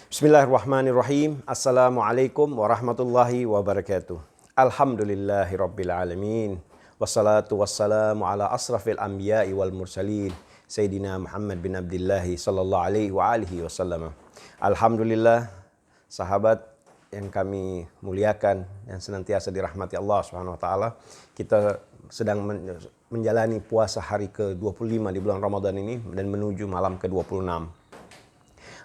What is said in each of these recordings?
Bismillahirrahmanirrahim. Assalamualaikum warahmatullahi wabarakatuh. Alhamdulillahirabbil alamin. Wassalatu wassalamu ala asrafil anbiya'i wal mursalin. Sayyidina Muhammad bin Abdullah sallallahu alaihi wa alihi wasallam. Alhamdulillah, sahabat yang kami muliakan, yang senantiasa dirahmati Allah Subhanahu wa taala. Kita sedang menjalani puasa hari ke-25 di bulan Ramadan ini dan menuju malam ke-26.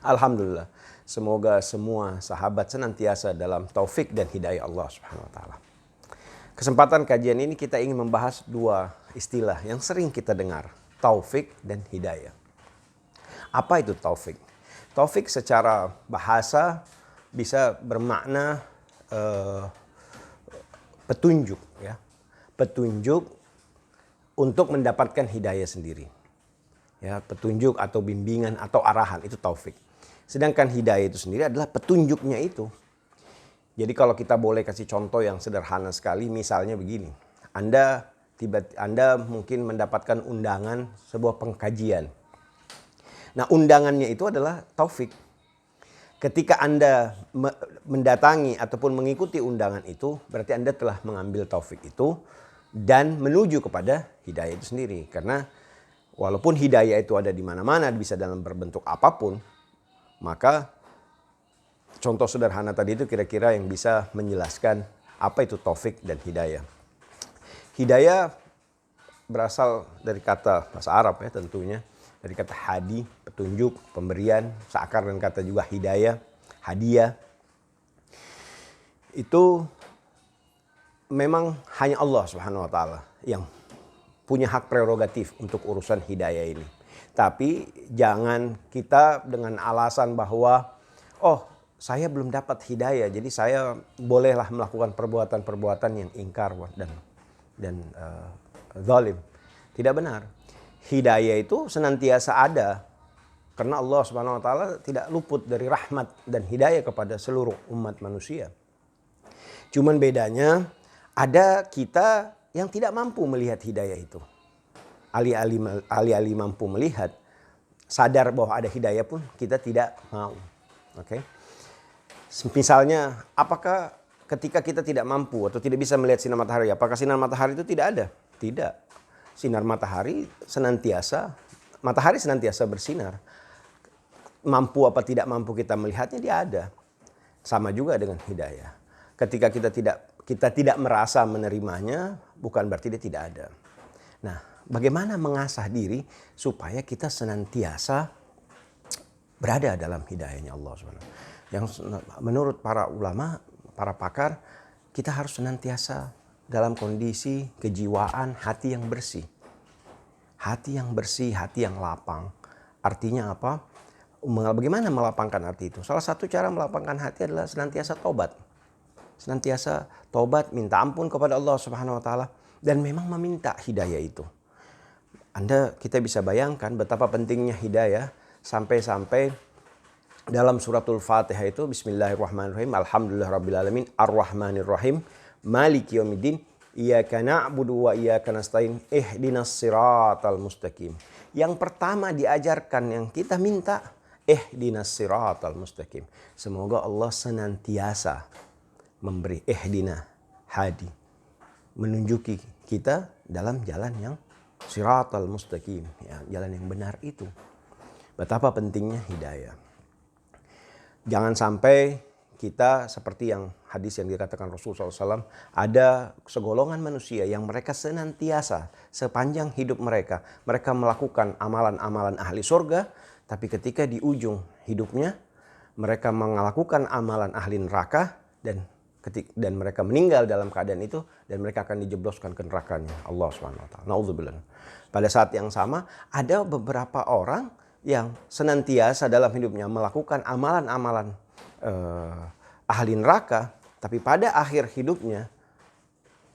Alhamdulillah, semoga semua sahabat senantiasa dalam taufik dan hidayah Allah Subhanahu wa taala. Kesempatan kajian ini kita ingin membahas dua istilah yang sering kita dengar, taufik dan hidayah. Apa itu taufik? Taufik secara bahasa bisa bermakna petunjuk, ya. Petunjuk untuk mendapatkan hidayah sendiri. Ya, petunjuk atau bimbingan atau arahan itu taufik. Sedangkan hidayah itu sendiri adalah petunjuknya itu. Jadi kalau kita boleh kasih contoh yang sederhana sekali, misalnya begini. Anda mungkin mendapatkan undangan sebuah pengkajian. Nah, undangannya itu adalah taufik. Ketika Anda mendatangi ataupun mengikuti undangan itu, berarti Anda telah mengambil taufik itu dan menuju kepada hidayah itu sendiri. Karena walaupun hidayah itu ada di mana-mana, bisa dalam berbentuk apapun, maka contoh sederhana tadi itu kira-kira yang bisa menjelaskan apa itu taufik dan hidayah. Hidayah berasal dari kata bahasa Arab, ya tentunya. Dari kata hadi, petunjuk, pemberian, seakar dengan kata juga hidayah, hadiah. Itu memang hanya Allah Subhanahu wa taala yang punya hak prerogatif untuk urusan hidayah ini. Tapi jangan kita dengan alasan bahwa saya belum dapat hidayah, jadi saya bolehlah melakukan perbuatan-perbuatan yang ingkar dan zalim. Tidak benar. Hidayah itu senantiasa ada karena Allah Subhanahu wa taala tidak luput dari rahmat dan hidayah kepada seluruh umat manusia. Cuman bedanya ada kita yang tidak mampu melihat hidayah itu. Alih-alih mampu melihat, sadar bahwa ada hidayah pun kita tidak mau. Oke? Misalnya, apakah ketika kita tidak mampu atau tidak bisa melihat sinar matahari, apakah sinar matahari itu tidak ada? Tidak. Sinar matahari matahari senantiasa bersinar. Mampu apa tidak mampu kita melihatnya, dia ada. Sama juga dengan hidayah. Ketika kita tidak merasa menerimanya, bukan berarti dia tidak ada. Nah, bagaimana mengasah diri supaya kita senantiasa berada dalam hidayahnya Allah SWT. Yang menurut para ulama, para pakar, kita harus senantiasa dalam kondisi kejiwaan hati yang bersih. Hati yang bersih, hati yang lapang. Artinya apa? Bagaimana melapangkan hati itu? Salah satu cara melapangkan hati adalah senantiasa tobat. Senantiasa tobat, minta ampun kepada Allah Subhanahu wa taala dan memang meminta hidayah itu. Kita bisa bayangkan betapa pentingnya hidayah sampai dalam suratul Fatihah itu bismillahirrahmanirrahim, alhamdulillahirabbil alamin, arrahmanirrahim, maliki yaumiddin, iyyaka na'budu wa iyyaka nasta'in, ihdinas siratal mustaqim. Yang pertama diajarkan yang kita minta, ihdinas siratal mustaqim. Semoga Allah senantiasa memberi hadi, menunjuki kita dalam jalan yang siratal mustaqim, ya, jalan yang benar itu. Betapa pentingnya hidayah. Jangan sampai kita seperti yang hadis yang dikatakan Rasulullah SAW, ada segolongan manusia yang mereka senantiasa sepanjang hidup mereka melakukan amalan-amalan ahli surga, tapi ketika di ujung hidupnya mereka melakukan amalan ahli neraka dan mereka meninggal dalam keadaan itu dan mereka akan dijebloskan ke nerakanya Allah SWT. Na'udzubillah. Pada saat yang sama ada beberapa orang yang senantiasa dalam hidupnya melakukan amalan-amalan ahli neraka, tapi pada akhir hidupnya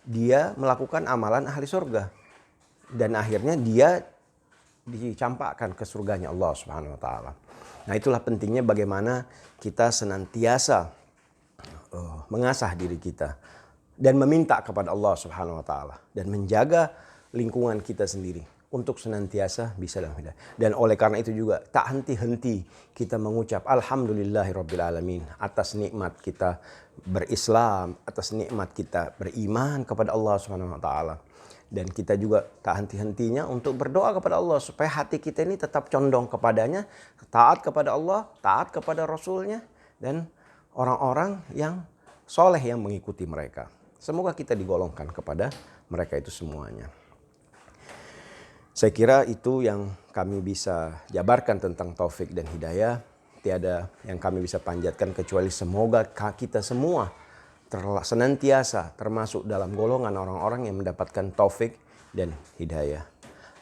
dia melakukan amalan ahli surga dan akhirnya dia dicampakkan ke surganya Allah Subhanahu wa taala. Nah, itulah pentingnya bagaimana kita senantiasa mengasah diri kita dan meminta kepada Allah Subhanahu wa taala dan menjaga lingkungan kita sendiri untuk senantiasa bisa dalam hidayah. Dan oleh karena itu juga tak henti-henti kita mengucap alhamdulillahirabbil alamin atas nikmat kita berislam, atas nikmat kita beriman kepada Allah Subhanahu wa taala. Dan kita juga tak henti-hentinya untuk berdoa kepada Allah supaya hati kita ini tetap condong kepadanya, taat kepada Allah, taat kepada Rasulnya, dan orang-orang yang soleh yang mengikuti mereka. Semoga kita digolongkan kepada mereka itu semuanya. Saya kira itu yang kami bisa jabarkan tentang taufik dan hidayah. Tiada yang kami bisa panjatkan kecuali semoga kita semua senantiasa termasuk dalam golongan orang-orang yang mendapatkan taufik dan hidayah.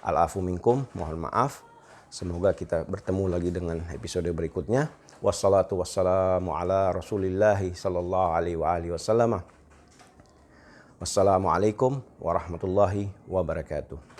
Al-afu minkum, mohon maaf. Semoga kita bertemu lagi dengan episode berikutnya. Wassalatu wassalamu ala Rasulillahi sallallahu alaihi wasallam. Wassalamualaikum warahmatullahi wabarakatuh.